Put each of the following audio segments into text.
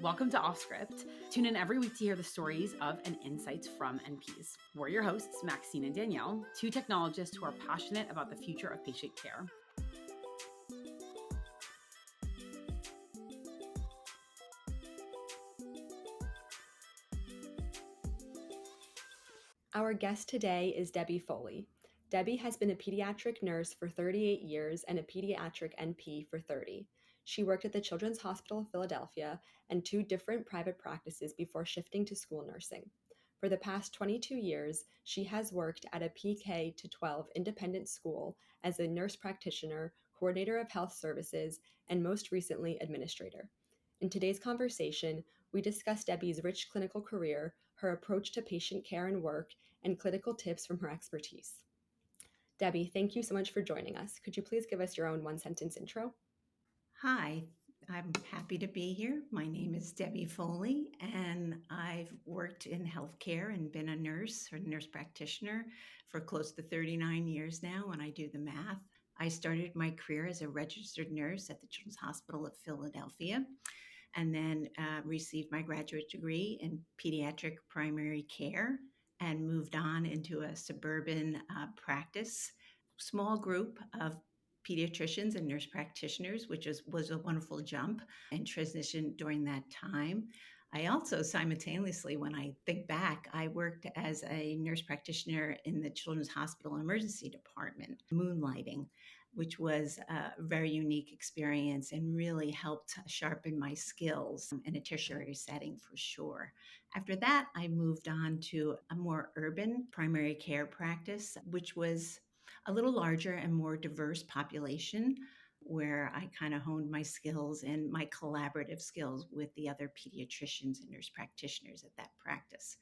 Welcome to Off Script. Tune in every week to hear the stories of and insights from NPs. We're your hosts, Maxine and Danielle, two technologists who are passionate about the future of patient care. Our guest today is Debbie Foley. Debbie has been a pediatric nurse for 38 years and a pediatric NP for 30. She worked at the Children's Hospital of Philadelphia and 2 different private practices before shifting to school nursing. For the past 22 years, she has worked at a PK to 12 independent school as a nurse practitioner, coordinator of health services, and most recently, administrator. In today's conversation, we discuss Debbie's rich clinical career, her approach to patient care and work, and clinical tips from her expertise. Debbie, thank you so much for joining us. Could you please give us your own one-sentence intro? Hi, I'm happy to be here. My name is Debbie Foley, and I've worked in healthcare and been a nurse or nurse practitioner for close to 39 years now when I do the math. I started my career as a registered nurse at the Children's Hospital of Philadelphia, and then received my graduate degree in pediatric primary care and moved on into a suburban practice, small group of pediatricians and nurse practitioners, which was a wonderful jump and transition during that time. I also simultaneously, when I think back, I worked as a nurse practitioner in the Children's Hospital Emergency Department, moonlighting, which was a very unique experience and really helped sharpen my skills in a tertiary setting for sure. After that, I moved on to a more urban primary care practice, which was a little larger and more diverse population, where I kind of honed my skills and my collaborative skills with the other pediatricians and nurse practitioners at that practice.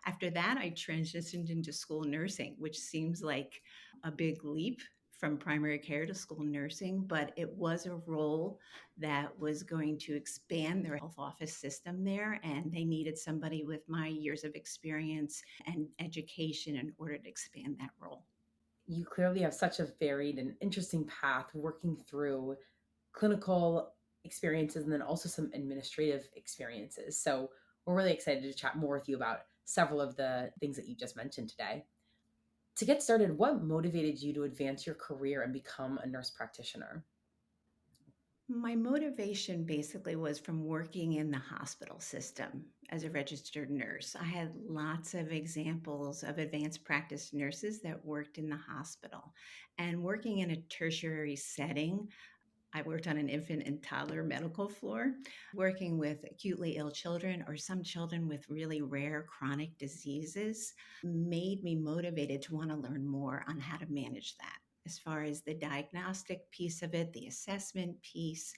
After that, I transitioned into school nursing, which seems like a big leap from primary care to school nursing, but it was a role that was going to expand their health office system there, and they needed somebody with my years of experience and education in order to expand that role. You clearly have such a varied and interesting path working through clinical experiences and then also some administrative experiences. So we're really excited to chat more with you about several of the things that you just mentioned today. To get started, what motivated you to advance your career and become a nurse practitioner? My motivation basically was from working in the hospital system as a registered nurse. I had lots of examples of advanced practice nurses that worked in the hospital. And working in a tertiary setting, I worked on an infant and toddler medical floor, working with acutely ill children or some children with really rare chronic diseases, made me motivated to want to learn more on how to manage that. As far as the diagnostic piece of it, the assessment piece,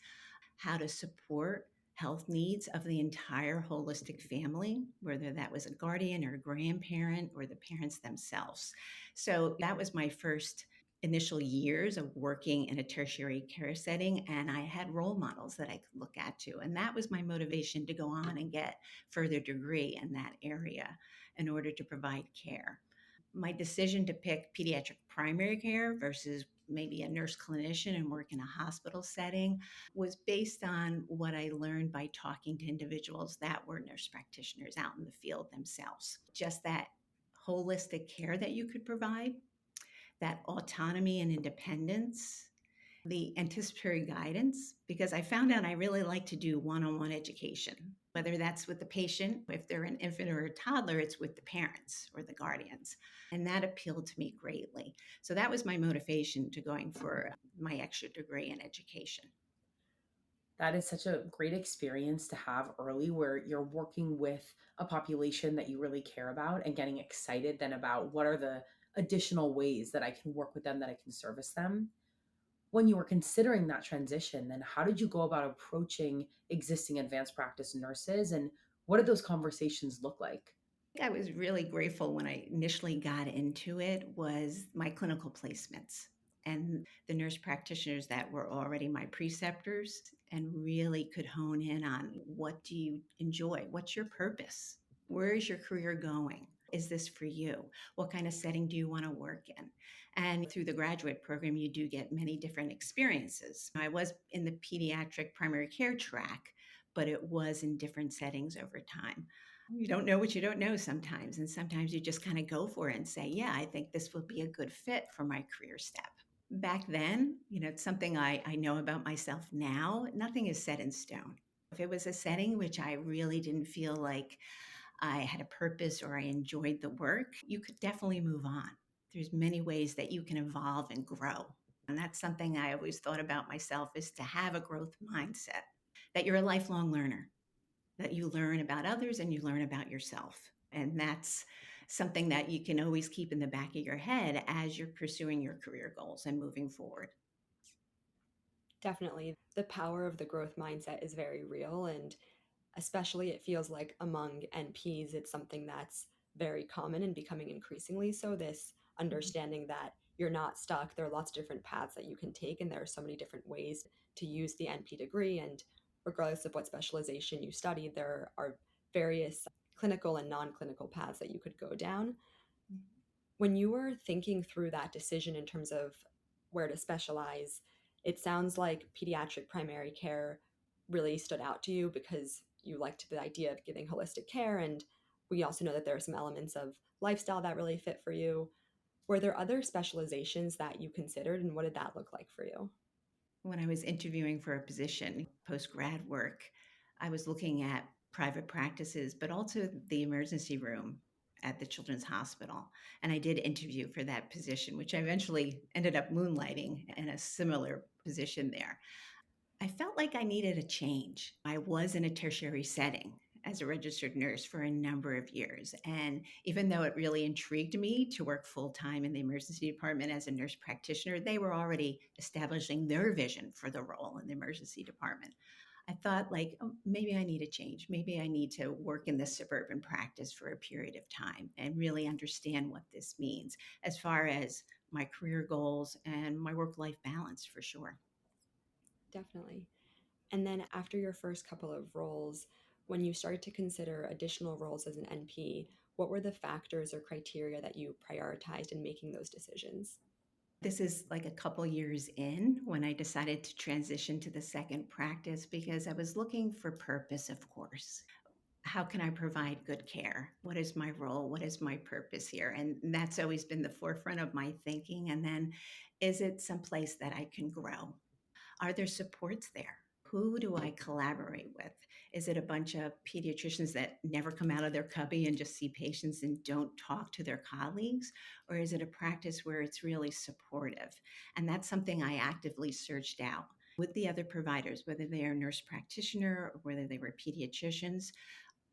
how to support health needs of the entire holistic family, whether that was a guardian or a grandparent or the parents themselves. So that was my first initial years of working in a tertiary care setting, and I had role models that I could look at too. And that was my motivation to go on and get further degree in that area in order to provide care. My decision to pick pediatric primary care versus maybe a nurse clinician and work in a hospital setting was based on what I learned by talking to individuals that were nurse practitioners out in the field themselves. Just that holistic care that you could provide, that autonomy and independence, the anticipatory guidance, because I found out I really like to do one-on-one education, whether that's with the patient, if they're an infant or a toddler, it's with the parents or the guardians. And that appealed to me greatly. So that was my motivation to going for my extra degree in education. That is such a great experience to have early where you're working with a population that you really care about and getting excited then about what are the additional ways that I can work with them, that I can service them. When you were considering that transition, then how did you go about approaching existing advanced practice nurses and what did those conversations look like? I was really grateful when I initially got into it was my clinical placements and the nurse practitioners that were already my preceptors and really could hone in on what do you enjoy? What's your purpose? Where is your career going? Is this for you? What kind of setting do you want to work in? And through the graduate program, you do get many different experiences. I was in the pediatric primary care track, but it was in different settings over time. You don't know what you don't know sometimes. And sometimes you just kind of go for it and say, yeah, I think this will be a good fit for my career step. Back then, it's something I know about myself now. Nothing is set in stone. If it was a setting which I really didn't feel like I had a purpose or I enjoyed the work, you could definitely move on. There's many ways that you can evolve and grow. And that's something I always thought about myself, is to have a growth mindset, that you're a lifelong learner, that you learn about others and you learn about yourself. And that's something that you can always keep in the back of your head as you're pursuing your career goals and moving forward. Definitely. The power of the growth mindset is very real, and especially it feels like among NPs, it's something that's very common and becoming increasingly so. This understanding that you're not stuck, there are lots of different paths that you can take, and there are so many different ways to use the NP degree. And regardless of what specialization you study, there are various clinical and non clinical paths that you could go down. When you were thinking through that decision in terms of where to specialize, it sounds like pediatric primary care really stood out to you because you liked the idea of giving holistic care. And we also know that there are some elements of lifestyle that really fit for you. Were there other specializations that you considered, and what did that look like for you? When I was interviewing for a position, post grad work, I was looking at private practices, but also the emergency room at the Children's Hospital. And I did interview for that position, which I eventually ended up moonlighting in a similar position there. I felt like I needed a change. I was in a tertiary setting as a registered nurse for a number of years. And even though it really intrigued me to work full time in the emergency department as a nurse practitioner, they were already establishing their vision for the role in the emergency department. I thought, like, oh, maybe I need a change. Maybe I need to work in this suburban practice for a period of time and really understand what this means as far as my career goals and my work life balance, for sure. Definitely. And then after your first couple of roles, when you started to consider additional roles as an NP, what were the factors or criteria that you prioritized in making those decisions? This is like a couple years in when I decided to transition to the second practice because I was looking for purpose, of course. How can I provide good care? What is my role? What is my purpose here? And that's always been the forefront of my thinking. And then, is it someplace that I can grow? Are there supports there? Who do I collaborate with? Is it a bunch of pediatricians that never come out of their cubby and just see patients and don't talk to their colleagues? Or is it a practice where it's really supportive? And that's something I actively searched out with the other providers, whether they are nurse practitioner or whether they were pediatricians.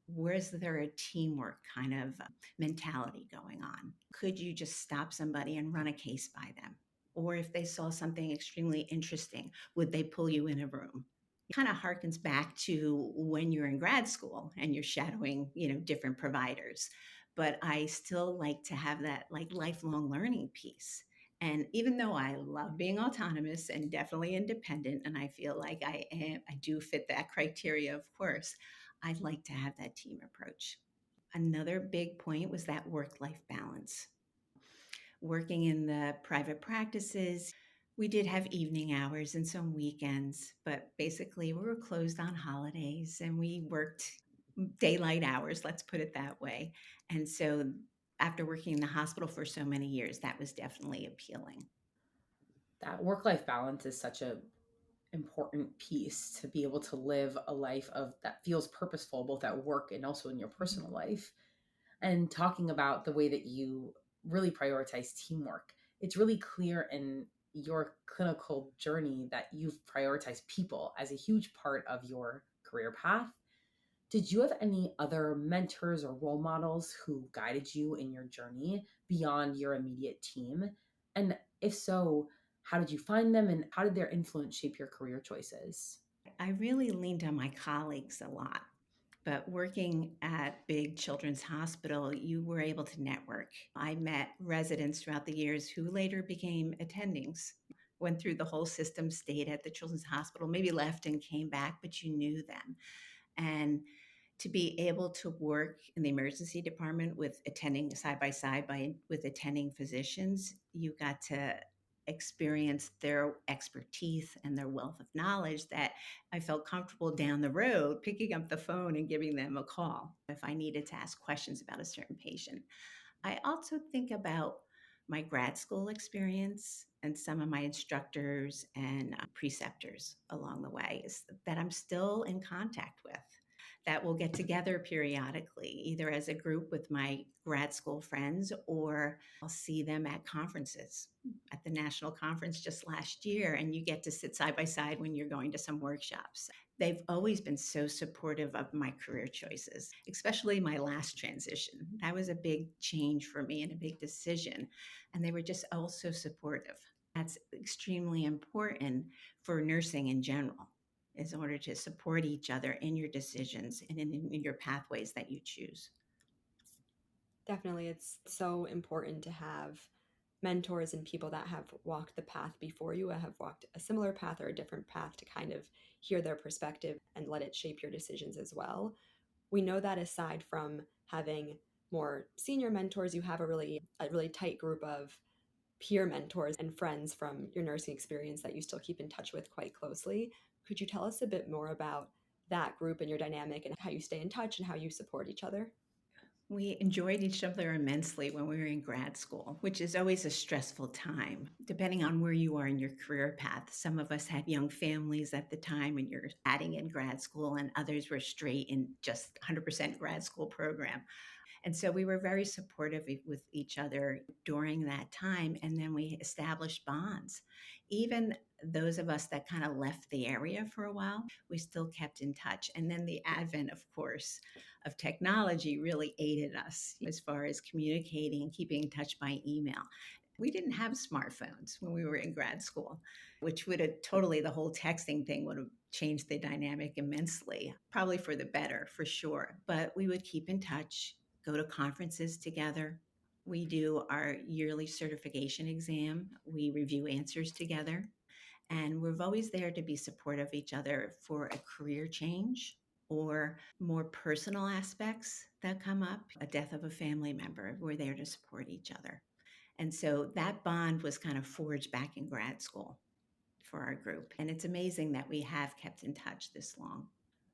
Where's there a teamwork kind of mentality going on? Could you just stop somebody and run a case by them? Or if they saw something extremely interesting, would they pull you in a room? It kind of harkens back to when you're in grad school and you're shadowing, different providers. But I still like to have that like lifelong learning piece. And even though I love being autonomous and definitely independent, and I feel like I do fit that criteria, of course, I'd like to have that team approach. Another big point was that work life balance. Working in the private practices, we did have evening hours and some weekends, but basically we were closed on holidays and we worked daylight hours, let's put it that way. And so after working in the hospital for so many years, that was definitely appealing. That work life balance is such a important piece to be able to live a life of that feels purposeful both at work and also in your personal life. And talking about the way that you really prioritize teamwork, it's really clear in your clinical journey that you've prioritized people as a huge part of your career path. Did you have any other mentors or role models who guided you in your journey beyond your immediate team? And if so, how did you find them and how did their influence shape your career choices? I really leaned on my colleagues a lot. But working at big children's hospital, you were able to network. I met residents throughout the years who later became attendings, went through the whole system, stayed at the children's hospital, maybe left and came back, but you knew them. And to be able to work in the emergency department with attending side by side with attending physicians, you got to experienced their expertise and their wealth of knowledge that I felt comfortable down the road picking up the phone and giving them a call if I needed to ask questions about a certain patient. I also think about my grad school experience and some of my instructors and preceptors along the way that I'm still in contact with, that will get together periodically, either as a group with my grad school friends or I'll see them at conferences. At the national conference just last year, and you get to sit side by side when you're going to some workshops. They've always been so supportive of my career choices, especially my last transition. That was a big change for me and a big decision. And they were just also supportive. That's extremely important for nursing in general, in order to support each other in your decisions and in your pathways that you choose. Definitely, it's so important to have mentors and people that have walked the path before you, have walked a similar path or a different path, to kind of hear their perspective and let it shape your decisions as well. We know that aside from having more senior mentors, you have a really tight group of peer mentors and friends from your nursing experience that you still keep in touch with quite closely. Could you tell us a bit more about that group and your dynamic and how you stay in touch and how you support each other? We enjoyed each other immensely when we were in grad school, which is always a stressful time, depending on where you are in your career path. Some of us had young families at the time and you're adding in grad school, and others were straight in just 100% grad school program. And so we were very supportive with each other during that time. And then we established bonds. Even those of us that kind of left the area for a while, we still kept in touch. And then the advent, of course, of technology really aided us as far as communicating and keeping in touch by email. We didn't have smartphones when we were in grad school, which would have totally, the whole texting thing would have changed the dynamic immensely, probably for the better, for sure. But we would keep in touch, go to conferences together. We do our yearly certification exam. We review answers together. And we're always there to be supportive of each other for a career change or more personal aspects that come up, a death of a family member. We're there to support each other. And so that bond was kind of forged back in grad school for our group. And it's amazing that we have kept in touch this long.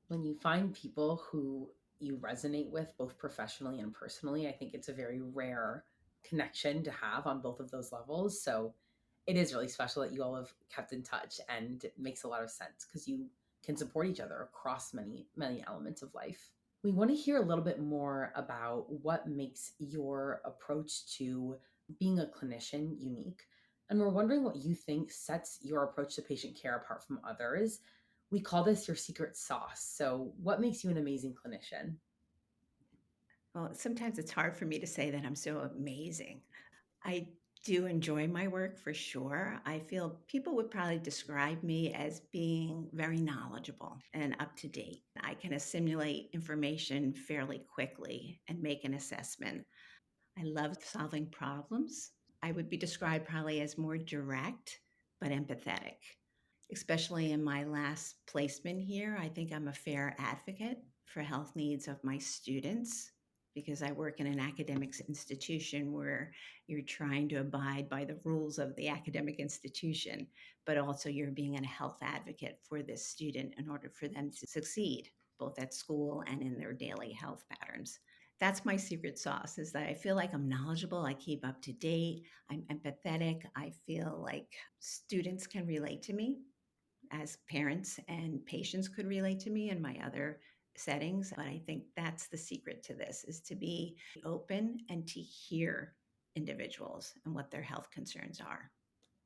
When you find people who you resonate with both professionally and personally, I think it's a very rare connection to have on both of those levels. So it is really special that you all have kept in touch, and it makes a lot of sense because you can support each other across many elements of life. We want to hear a little bit more about what makes your approach to being a clinician unique. And we're wondering what you think sets your approach to patient care apart from others. We call this your secret sauce. So, what makes you an amazing clinician? Well, sometimes it's hard for me to say that I'm so amazing. I do enjoy my work for sure. I feel people would probably describe me as being very knowledgeable and up to date. I can assimilate information fairly quickly and make an assessment. I love solving problems. I would be described probably as more direct, but empathetic. Especially in my last placement here, I think I'm a fair advocate for health needs of my students because I work in an academic institution where you're trying to abide by the rules of the academic institution, but also you're being a health advocate for this student in order for them to succeed, both at school and in their daily health patterns. That's my secret sauce, is that I feel like I'm knowledgeable, I keep up to date, I'm empathetic, I feel like students can relate to me as parents, and patients could relate to me in my other settings. But I think that's the secret to this, is to be open and to hear individuals and what their health concerns are.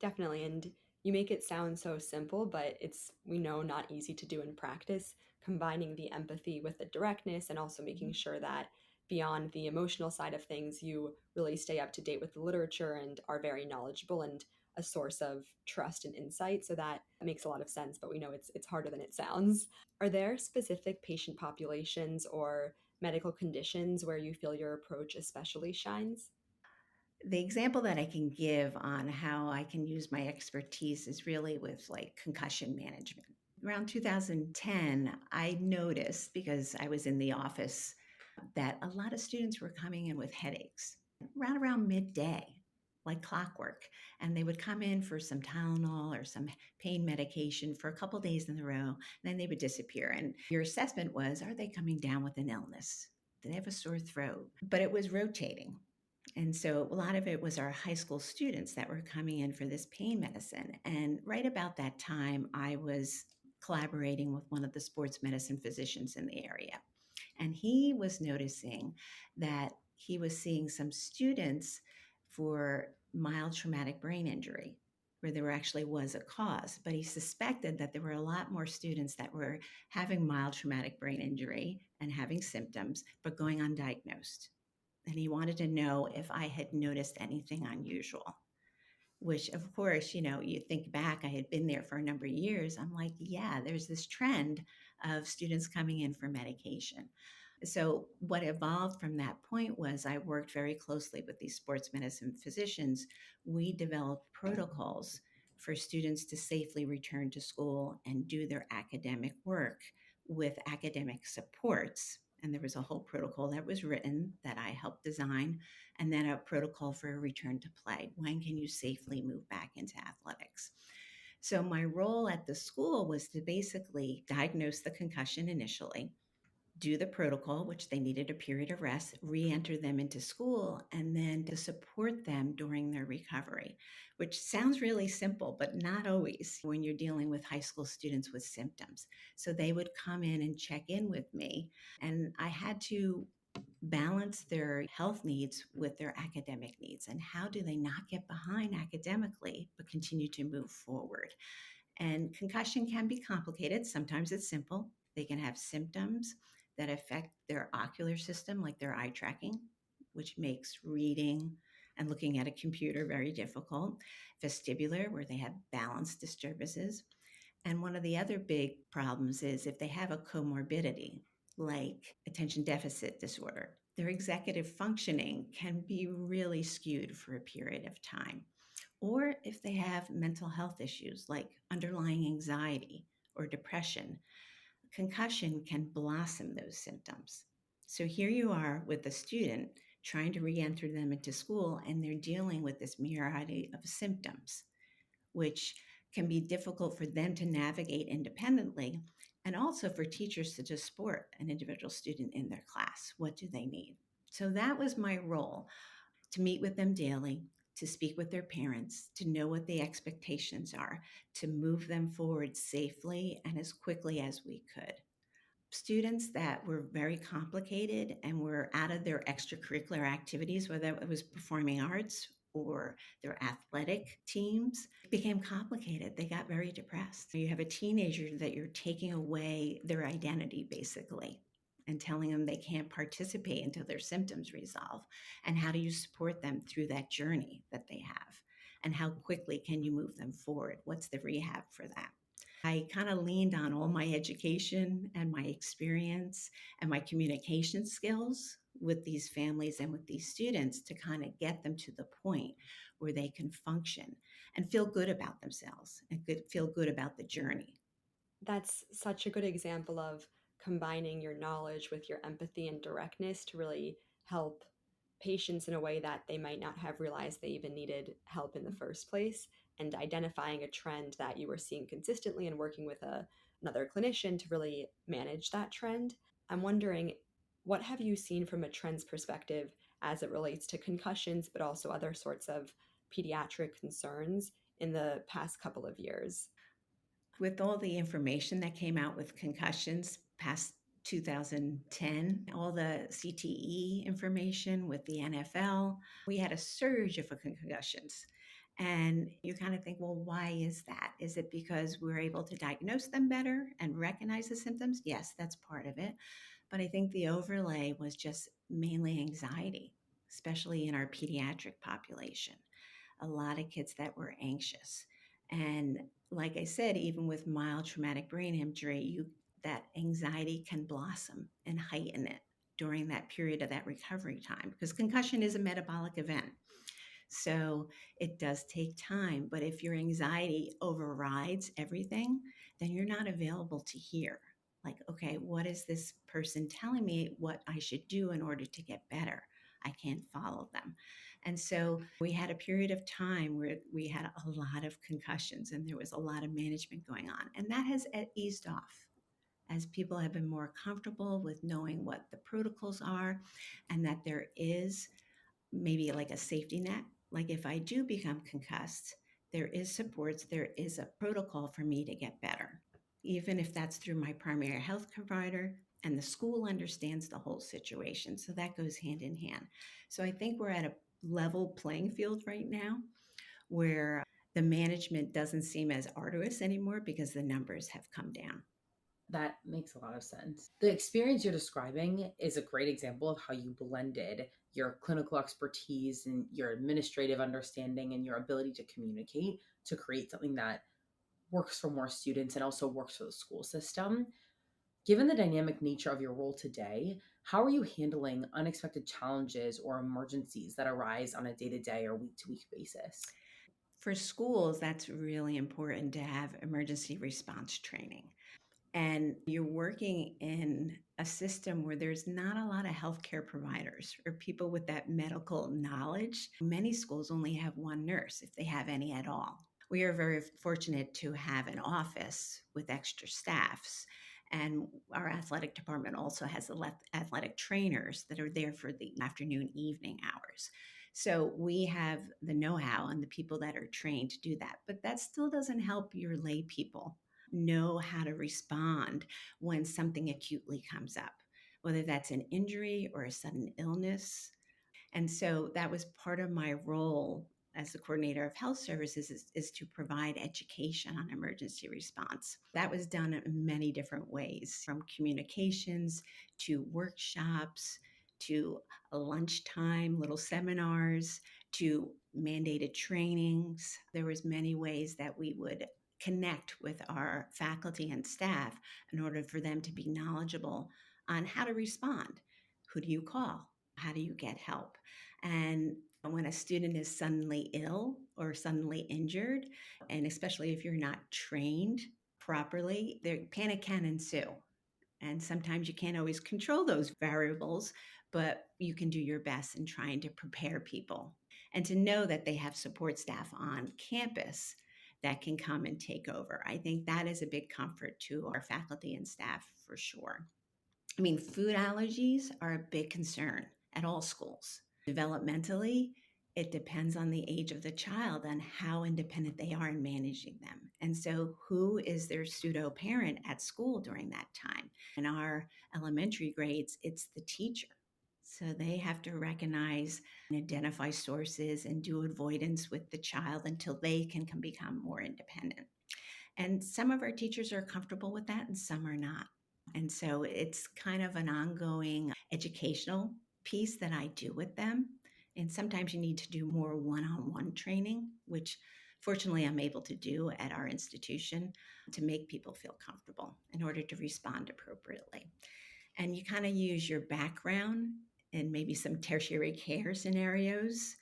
Definitely. And you make it sound so simple, but it's, we know, not easy to do in practice, combining the empathy with the directness and also making sure that beyond the emotional side of things, you really stay up to date with the literature and are very knowledgeable and a source of trust and insight. So that makes a lot of sense, but we know it's harder than it sounds. Are there specific patient populations or medical conditions where you feel your approach especially shines? The example that I can give on how I can use my expertise is really with like concussion management. Around 2010, I noticed, because I was in the office, that a lot of students were coming in with headaches around midday. like clockwork. And they would come in for some Tylenol or some pain medication for a couple days in a row, and then they would disappear. And your assessment was, are they coming down with an illness? Do they have a sore throat? But it was rotating. And so a lot of it was our high school students that were coming in for this pain medicine. And right about that time, I was collaborating with one of the sports medicine physicians in the area. And he was noticing that he was seeing some students for mild traumatic brain injury where there actually was a cause, but he suspected that there were a lot more students that were having mild traumatic brain injury and having symptoms, but going undiagnosed. And he wanted to know if I had noticed anything unusual, which of course, you think back, I had been there for a number of years. I'm like, yeah, there's this trend of students coming in for medication. So what evolved from that point was I worked very closely with these sports medicine physicians. We developed protocols for students to safely return to school and do their academic work with academic supports. And there was a whole protocol that was written that I helped design, and then a protocol for a return to play. When can you safely move back into athletics? So my role at the school was to basically diagnose the concussion initially, do the protocol, which they needed a period of rest, re-enter them into school, and then to support them during their recovery, which sounds really simple, but not always when you're dealing with high school students with symptoms. So they would come in and check in with me, and I had to balance their health needs with their academic needs. And how do they not get behind academically, but continue to move forward? And concussion can be complicated. Sometimes it's simple. They can have symptoms that affect their ocular system, like their eye tracking, which makes reading and looking at a computer very difficult. Vestibular, where they have balance disturbances. And one of the other big problems is if they have a comorbidity, like attention deficit disorder, their executive functioning can be really skewed for a period of time. Or if they have mental health issues like underlying anxiety or depression, concussion can blossom those symptoms. So here you are with a student trying to re-enter them into school, and they're dealing with this myriad of symptoms, which can be difficult for them to navigate independently, and also for teachers to just support an individual student in their class. What do they need? So that was my role, to meet with them daily, to speak with their parents, to know what the expectations are, to move them forward safely and as quickly as we could. Students that were very complicated and were out of their extracurricular activities, whether it was performing arts or their athletic teams, became complicated. They got very depressed. You have a teenager that you're taking away their identity, basically, and telling them they can't participate until their symptoms resolve. And how do you support them through that journey that they have? And how quickly can you move them forward? What's the rehab for that? I kind of leaned on all my education and my experience and my communication skills with these families and with these students to kind of get them to the point where they can function and feel good about themselves and feel good about the journey. That's such a good example of combining your knowledge with your empathy and directness to really help patients in a way that they might not have realized they even needed help in the first place, and identifying a trend that you were seeing consistently and working with another clinician to really manage that trend. I'm wondering, what have you seen from a trends perspective as it relates to concussions, but also other sorts of pediatric concerns in the past couple of years? With all the information that came out with concussions past 2010, all the CTE information with the NFL, we had a surge of concussions. And you kind of think, well, why is that? Is it because we're able to diagnose them better and recognize the symptoms? Yes, that's part of it. But I think the overlay was just mainly anxiety, especially in our pediatric population. A lot of kids that were anxious. And like I said, even with mild traumatic brain injury, that anxiety can blossom and heighten it during that period of that recovery time, because concussion is a metabolic event. So it does take time. But if your anxiety overrides everything, then you're not available to hear. Like, okay, what is this person telling me what I should do in order to get better? I can't follow them. And so we had a period of time where we had a lot of concussions and there was a lot of management going on. And that has eased off as people have been more comfortable with knowing what the protocols are and that there is maybe like a safety net. Like if I do become concussed, there is supports, there is a protocol for me to get better, even if that's through my primary health provider. And the school understands the whole situation. So that goes hand in hand. So I think we're at a level playing field right now where the management doesn't seem as arduous anymore because the numbers have come down. That makes a lot of sense. The experience you're describing is a great example of how you blended your clinical expertise and your administrative understanding and your ability to communicate to create something that works for more students and also works for the school system. Given the dynamic nature of your role today, how are you handling unexpected challenges or emergencies that arise on a day to day or week to week basis? For schools, that's really important to have emergency response training. And you're working in a system where there's not a lot of healthcare providers or people with that medical knowledge. Many schools only have one nurse, if they have any at all. We are very fortunate to have an office with extra staffs. And our athletic department also has athletic trainers that are there for the afternoon, evening hours. So we have the know how and the people that are trained to do that. But that still doesn't help your lay people know how to respond when something acutely comes up, whether that's an injury or a sudden illness. And so that was part of my role as the coordinator of health services is to provide education on emergency response. That was done in many different ways, from communications to workshops to a lunchtime little seminars to mandated trainings. There was many ways that we would connect with our faculty and staff in order for them to be knowledgeable on how to respond. Who do you call? How do you get help? And when a student is suddenly ill or suddenly injured, and especially if you're not trained properly, panic can ensue. And sometimes you can't always control those variables, but you can do your best in trying to prepare people and to know that they have support staff on campus that can come and take over. I think that is a big comfort to our faculty and staff for sure. I mean, food allergies are a big concern at all schools. Developmentally, it depends on the age of the child and how independent they are in managing them. And so, who is their pseudo parent at school during that time? In our elementary grades, it's the teacher. So, they have to recognize and identify sources and do avoidance with the child until they can become more independent. And some of our teachers are comfortable with that and some are not. And so it's kind of an ongoing educational piece that I do with them. And sometimes you need to do more one on one training, which fortunately I'm able to do at our institution to make people feel comfortable in order to respond appropriately. And you kind of use your background and maybe some tertiary care scenarios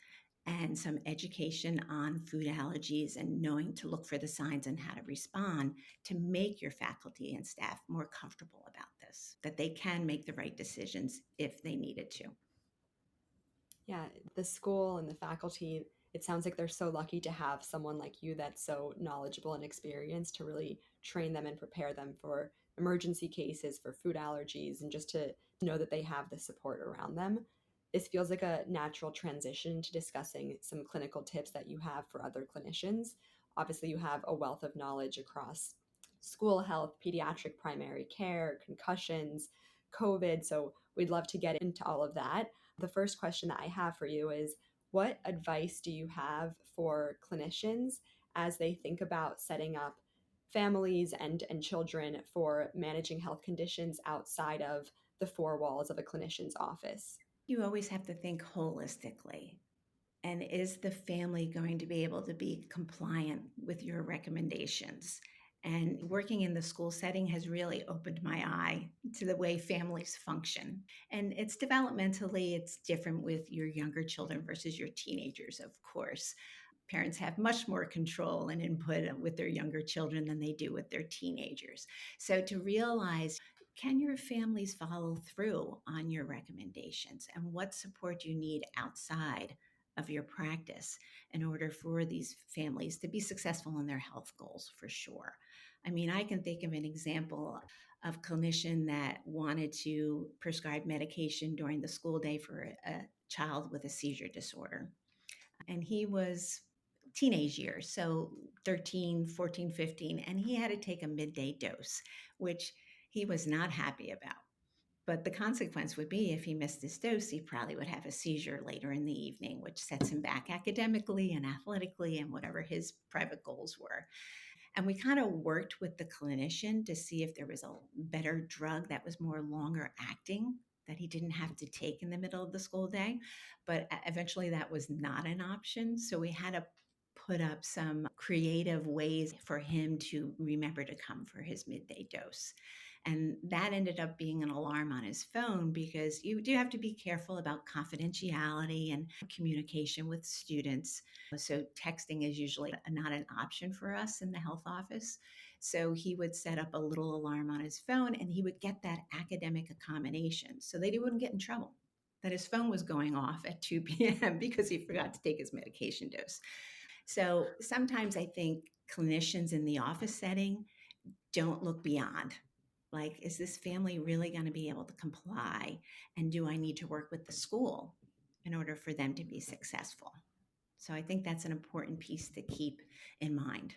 and some education on food allergies and knowing to look for the signs and how to respond to make your faculty and staff more comfortable about this, that they can make the right decisions if they needed to. Yeah, the school and the faculty, it sounds like they're so lucky to have someone like you that's so knowledgeable and experienced to really train them and prepare them for emergency cases, for food allergies, and just to know that they have the support around them. This feels like a natural transition to discussing some clinical tips that you have for other clinicians. Obviously, you have a wealth of knowledge across school health, pediatric primary care, concussions, COVID. So we'd love to get into all of that. The first question that I have for you is, what advice do you have for clinicians as they think about setting up families and children for managing health conditions outside of the four walls of a clinician's office? You always have to think holistically. And is the family going to be able to be compliant with your recommendations? And working in the school setting has really opened my eye to the way families function. And it's developmentally, it's different with your younger children versus your teenagers, of course. Parents have much more control and input with their younger children than they do with their teenagers. So to realize, can your families follow through on your recommendations and what support you need outside of your practice in order for these families to be successful in their health goals, for sure. I mean, I can think of an example of a clinician that wanted to prescribe medication during the school day for a child with a seizure disorder. And he was teenage years, so 13, 14, 15, and he had to take a midday dose, which he was not happy about. But the consequence would be if he missed his dose, he probably would have a seizure later in the evening, which sets him back academically and athletically and whatever his private goals were. And we kind of worked with the clinician to see if there was a better drug that was more longer acting that he didn't have to take in the middle of the school day. But eventually that was not an option. So we had to put up some creative ways for him to remember to come for his midday dose. And that ended up being an alarm on his phone because you do have to be careful about confidentiality and communication with students. So texting is usually not an option for us in the health office. So he would set up a little alarm on his phone and he would get that academic accommodation so that he wouldn't get in trouble, that his phone was going off at 2 p.m. because he forgot to take his medication dose. So sometimes I think clinicians in the office setting don't look beyond. Like, is this family really going to be able to comply? And do I need to work with the school in order for them to be successful? So I think that's an important piece to keep in mind.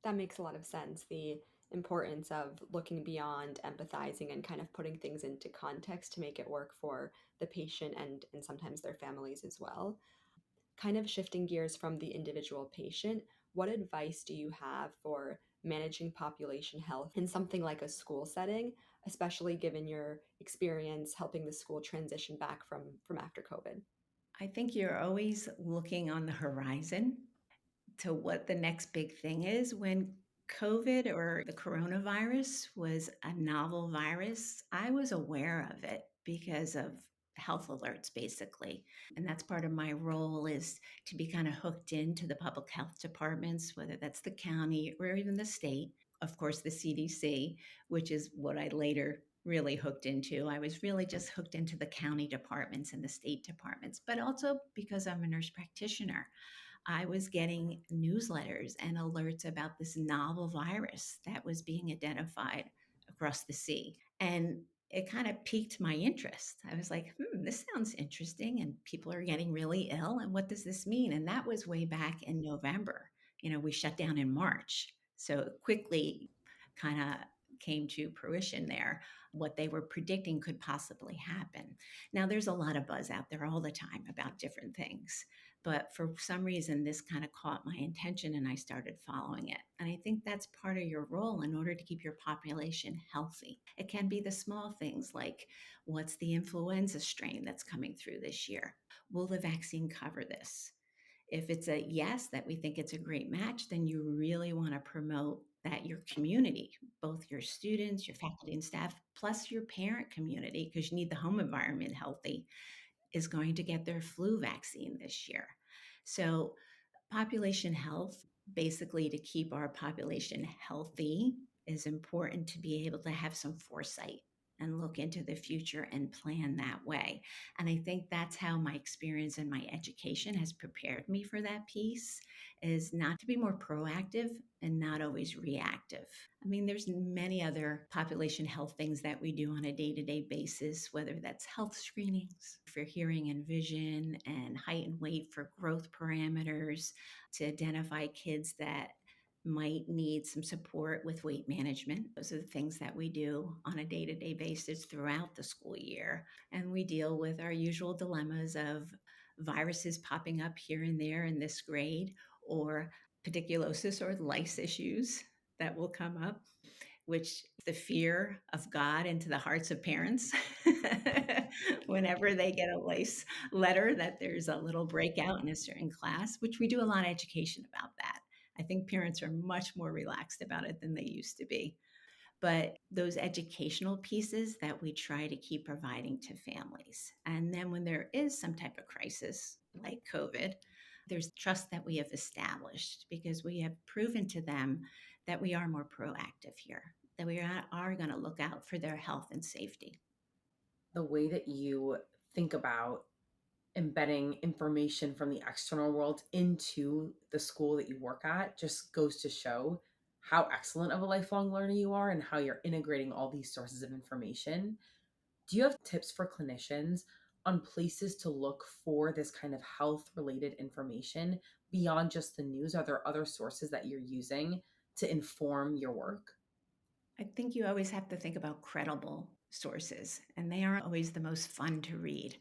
That makes a lot of sense. The importance of looking beyond, empathizing, and kind of putting things into context to make it work for the patient and sometimes their families as well. Kind of shifting gears from the individual patient, what advice do you have for managing population health in something like a school setting, especially given your experience helping the school transition back from after COVID? I think you're always looking on the horizon to what the next big thing is. When COVID or the coronavirus was a novel virus, I was aware of it because of health alerts, basically. And that's part of my role is to be kind of hooked into the public health departments, whether that's the county or even the state. Of course, the CDC, which is what I later really hooked into. I was really just hooked into the county departments and the state departments, but also because I'm a nurse practitioner. I was getting newsletters and alerts about this novel virus that was being identified across the sea. And it kind of piqued my interest. I was like, this sounds interesting. And people are getting really ill. And what does this mean? And that was way back in November. You know, we shut down in March. So it quickly kind of came to fruition there. What they were predicting could possibly happen. Now, there's a lot of buzz out there all the time about different things. But for some reason, this kind of caught my attention and I started following it. And I think that's part of your role in order to keep your population healthy. It can be the small things like what's the influenza strain that's coming through this year? Will the vaccine cover this? If it's a yes, that we think it's a great match, then you really want to promote that your community, both your students, your faculty and staff, plus your parent community, because you need the home environment healthy, is going to get their flu vaccine this year. So, population health, basically, to keep our population healthy, is important to be able to have some foresight and look into the future and plan that way. And I think that's how my experience and my education has prepared me for that piece, is not to be more proactive and not always reactive. I mean, there's many other population health things that we do on a day-to-day basis, whether that's health screenings for hearing and vision and height and weight for growth parameters, to identify kids that might need some support with weight management. Those are the things that we do on a day-to-day basis throughout the school year. And we deal with our usual dilemmas of viruses popping up here and there in this grade, or pediculosis or lice issues that will come up, which the fear of God into the hearts of parents whenever they get a lice letter that there's a little breakout in a certain class, which we do a lot of education about that. I think parents are much more relaxed about it than they used to be. But those educational pieces that we try to keep providing to families. And then when there is some type of crisis like COVID, there's trust that we have established because we have proven to them that we are more proactive here, that we are going to look out for their health and safety. The way that you think about embedding information from the external world into the school that you work at just goes to show how excellent of a lifelong learner you are and how you're integrating all these sources of information. Do you have tips for clinicians on places to look for this kind of health related information beyond just the news? Are there other sources that you're using to inform your work? I think you always have to think about credible sources, and they aren't always the most fun to read.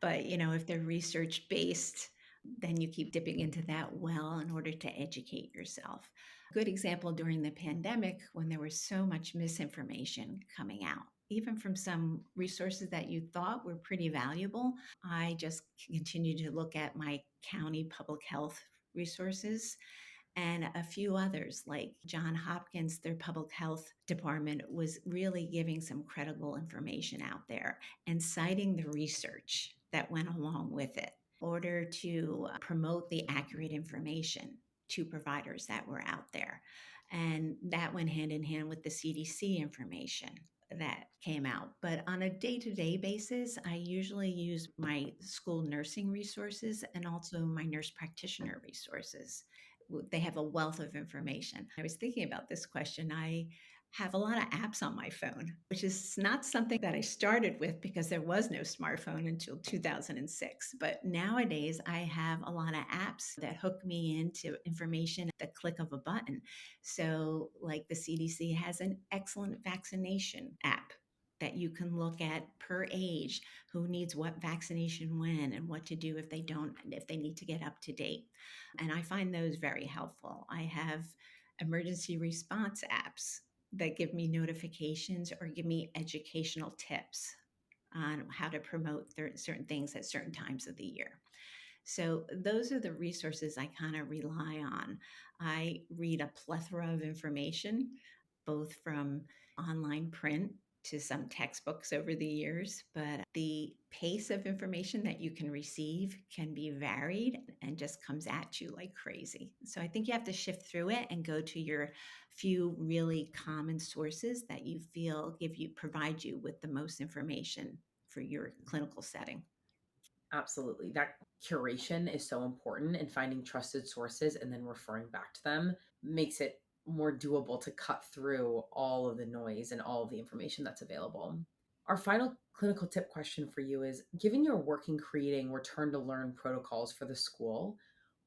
But, if they're research based, then you keep dipping into that well in order to educate yourself. Good example during the pandemic when there was so much misinformation coming out. Even from some resources that you thought were pretty valuable, I just continued to look at my county public health resources and a few others like John Hopkins, their public health department was really giving some credible information out there and citing the research that went along with it in order to promote the accurate information to providers that were out there. And that went hand in hand with the CDC information that came out. But on a day to day basis, I usually use my school nursing resources and also my nurse practitioner resources. They have a wealth of information. I was thinking about this question. I have a lot of apps on my phone, which is not something that I started with because there was no smartphone until 2006. But nowadays, I have a lot of apps that hook me into information at the click of a button. So, like the CDC has an excellent vaccination app that you can look at per age, who needs what vaccination when, and what to do if if they need to get up to date. And I find those very helpful. I have emergency response apps that give me notifications or give me educational tips on how to promote certain things at certain times of the year. So those are the resources I kind of rely on. I read a plethora of information, both from online print to some textbooks over the years, but the pace of information that you can receive can be varied and just comes at you like crazy. So I think you have to shift through it and go to your few really common sources that you feel provide you with the most information for your clinical setting. Absolutely. That curation is so important, and finding trusted sources and then referring back to them makes it more doable to cut through all of the noise and all of the information that's available. Our final clinical tip question for you is, given your work in creating return to learn protocols for the school,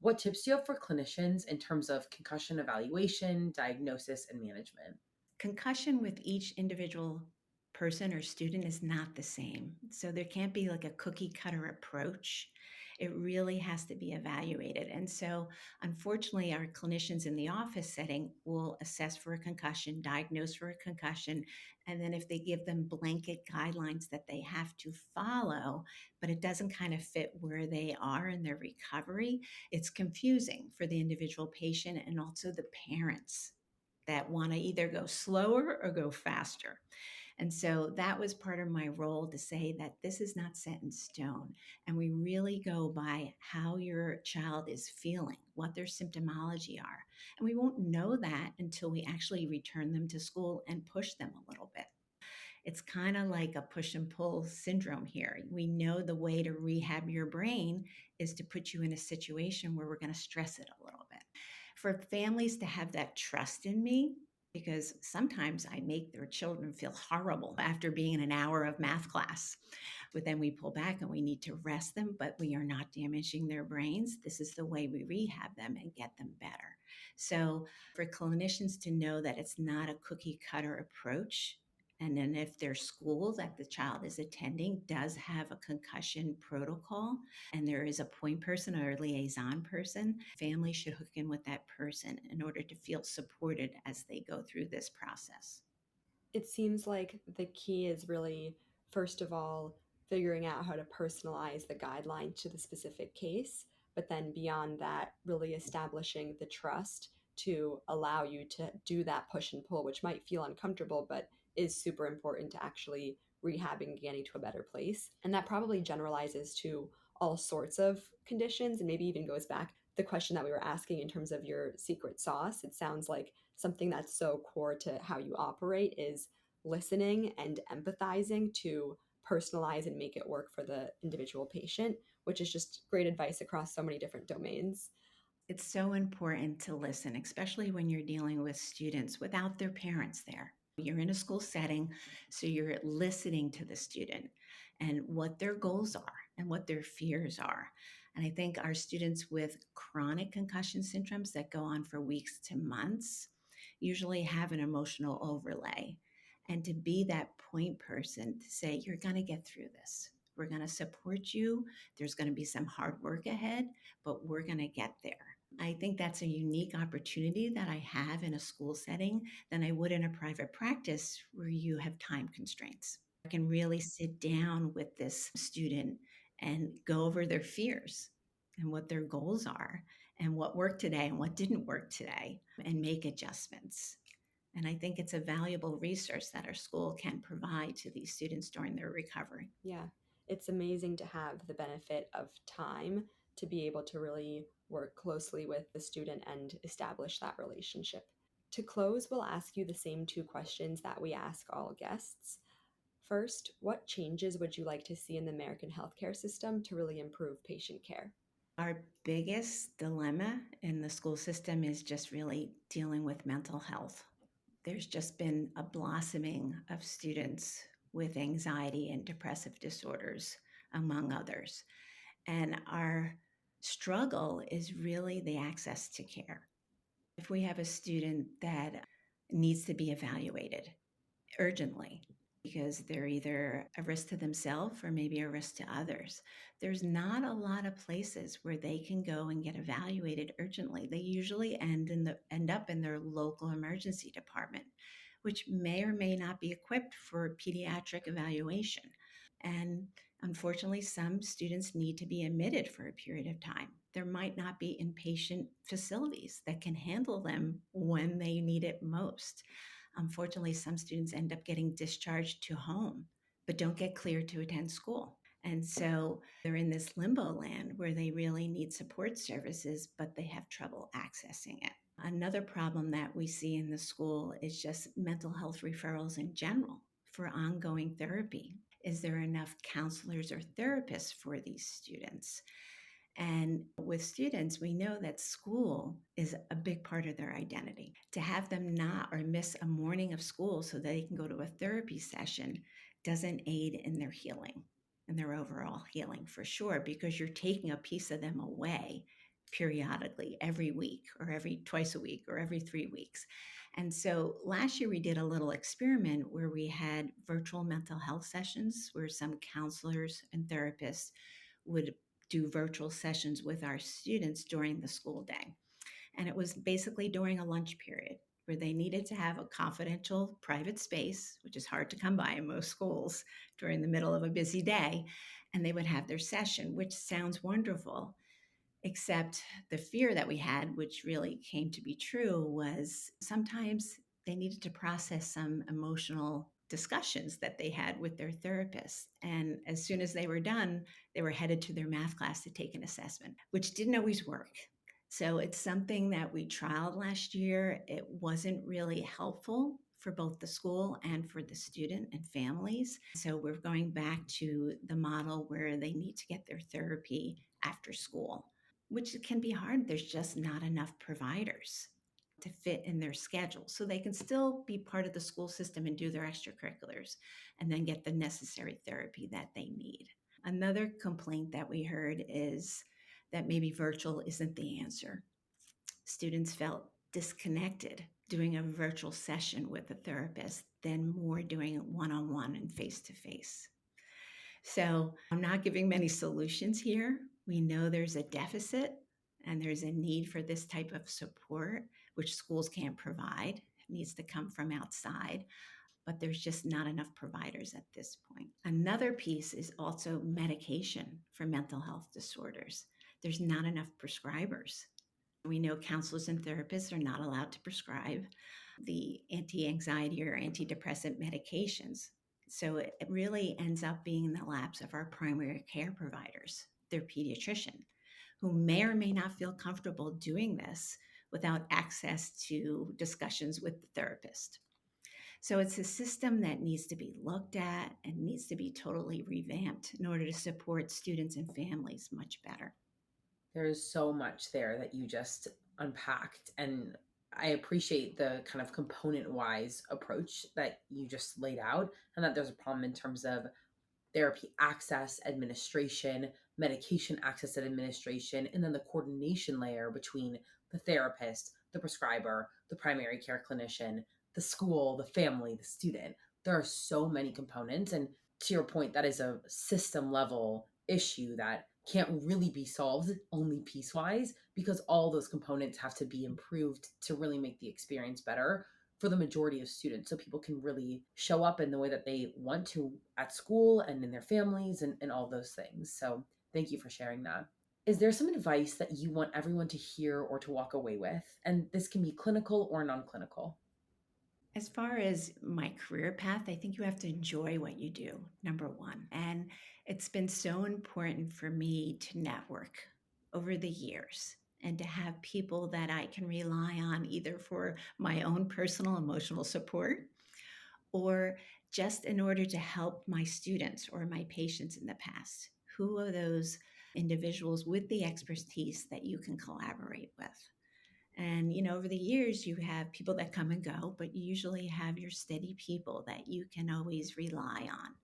what tips do you have for clinicians in terms of concussion evaluation, diagnosis, and management? Concussion with each individual person or student is not the same. So there can't be like a cookie cutter approach. It really has to be evaluated. And so, unfortunately, our clinicians in the office setting will assess for a concussion, diagnose for a concussion, and then if they give them blanket guidelines that they have to follow, but it doesn't kind of fit where they are in their recovery, it's confusing for the individual patient and also the parents that want to either go slower or go faster. And so that was part of my role to say that this is not set in stone. And we really go by how your child is feeling, what their symptomology are. And we won't know that until we actually return them to school and push them a little bit. It's kind of like a push and pull syndrome here. We know the way to rehab your brain is to put you in a situation where we're going to stress it a little bit. For families to have that trust in me, because sometimes I make their children feel horrible after being in an hour of math class. But then we pull back and we need to rest them, but we are not damaging their brains. This is the way we rehab them and get them better. So for clinicians to know that it's not a cookie cutter approach, and then if their school that the child is attending does have a concussion protocol and there is a point person or a liaison person, families should hook in with that person in order to feel supported as they go through this process. It seems like the key is really, first of all, figuring out how to personalize the guideline to the specific case, but then beyond that, really establishing the trust to allow you to do that push and pull, which might feel uncomfortable, but is super important to actually rehabbing and getting to a better place. And that probably generalizes to all sorts of conditions and maybe even goes back the question that we were asking in terms of your secret sauce. It sounds like something that's so core to how you operate is listening and empathizing to personalize and make it work for the individual patient, which is just great advice across so many different domains. It's so important to listen, especially when you're dealing with students without their parents there. You're in a school setting, so you're listening to the student and what their goals are and what their fears are. And I think our students with chronic concussion syndromes that go on for weeks to months usually have an emotional overlay. And to be that point person to say, you're going to get through this. We're going to support you. There's going to be some hard work ahead, but we're going to get there. I think that's a unique opportunity that I have in a school setting than I would in a private practice where you have time constraints. I can really sit down with this student and go over their fears and what their goals are and what worked today and what didn't work today and make adjustments. And I think it's a valuable resource that our school can provide to these students during their recovery. Yeah, it's amazing to have the benefit of time to be able to really work closely with the student and establish that relationship. To close, we'll ask you the same two questions that we ask all guests. First, what changes would you like to see in the American healthcare system to really improve patient care? Our biggest dilemma in the school system is just really dealing with mental health. There's just been a blossoming of students with anxiety and depressive disorders, among others. And our struggle is really the access to care. If we have a student that needs to be evaluated urgently because they're either a risk to themselves or maybe a risk to others, there's not a lot of places where they can go and get evaluated urgently. They usually end up in their local emergency department, which may or may not be equipped for pediatric evaluation. And unfortunately, some students need to be admitted for a period of time. There might not be inpatient facilities that can handle them when they need it most. Unfortunately, some students end up getting discharged to home, but don't get cleared to attend school. And so they're in this limbo land where they really need support services, but they have trouble accessing it. Another problem that we see in the school is just mental health referrals in general for ongoing therapy. Is there enough counselors or therapists for these students? And with students, we know that school is a big part of their identity. To have them not or miss a morning of school so they can go to a therapy session doesn't aid in their healing and their overall healing for sure, because you're taking a piece of them away periodically every week or every twice a week or every 3 weeks. And so last year we did a little experiment where we had virtual mental health sessions where some counselors and therapists would do virtual sessions with our students during the school day. And it was basically during a lunch period where they needed to have a confidential private space, which is hard to come by in most schools during the middle of a busy day. And they would have their session, which sounds wonderful. Except the fear that we had, which really came to be true, was sometimes they needed to process some emotional discussions that they had with their therapist. And as soon as they were done, they were headed to their math class to take an assessment, which didn't always work. So it's something that we trialed last year. It wasn't really helpful for both the school and for the student and families. So we're going back to the model where they need to get their therapy after school, which can be hard. There's just not enough providers to fit in their schedule. So they can still be part of the school system and do their extracurriculars and then get the necessary therapy that they need. Another complaint that we heard is that maybe virtual isn't the answer. Students felt disconnected doing a virtual session with a therapist than more doing it one-on-one and face-to-face. So I'm not giving many solutions here. We know there's a deficit and there's a need for this type of support, which schools can't provide. It needs to come from outside, but there's just not enough providers at this point. Another piece is also medication for mental health disorders. There's not enough prescribers. We know counselors and therapists are not allowed to prescribe the anti-anxiety or antidepressant medications. So it really ends up being in the laps of our primary care providers, their pediatrician, who may or may not feel comfortable doing this without access to discussions with the therapist. So it's a system that needs to be looked at and needs to be totally revamped in order to support students and families much better. There's so much there that you just unpacked. And I appreciate the kind of component wise approach that you just laid out, and that there's a problem in terms of therapy access, administration, medication access and administration, and then the coordination layer between the therapist, the prescriber, the primary care clinician, the school, the family, the student. There are so many components. And to your point, that is a system level issue that can't really be solved only piecewise, because all those components have to be improved to really make the experience better for the majority of students, so people can really show up in the way that they want to at school and in their families, and all those things. So thank you for sharing that. Is there some advice that you want everyone to hear or to walk away with? And this can be clinical or non-clinical. As far as my career path, I think you have to enjoy what you do, number one. And it's been so important for me to network over the years and to have people that I can rely on either for my own personal emotional support or just in order to help my students or my patients in the past. Who are those individuals with the expertise that you can collaborate with? And, over the years, you have people that come and go, but you usually have your steady people that you can always rely on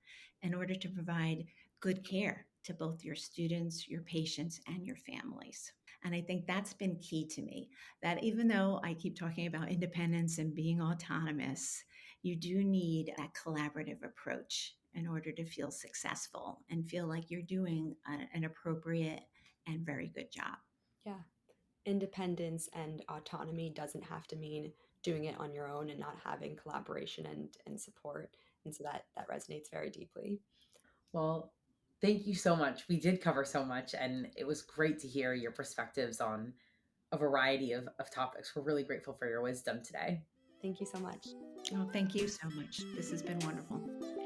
in order to provide good care to both your students, your patients, and your families. And I think that's been key to me, that even though I keep talking about independence and being autonomous, you do need that collaborative approach in order to feel successful and feel like you're doing an appropriate and very good job. Yeah. Independence and autonomy doesn't have to mean doing it on your own and not having collaboration and support. And so that resonates very deeply. Well, thank you so much. We did cover so much, and it was great to hear your perspectives on a variety of topics. We're really grateful for your wisdom today. Thank you so much. Oh, thank you so much. This has been wonderful.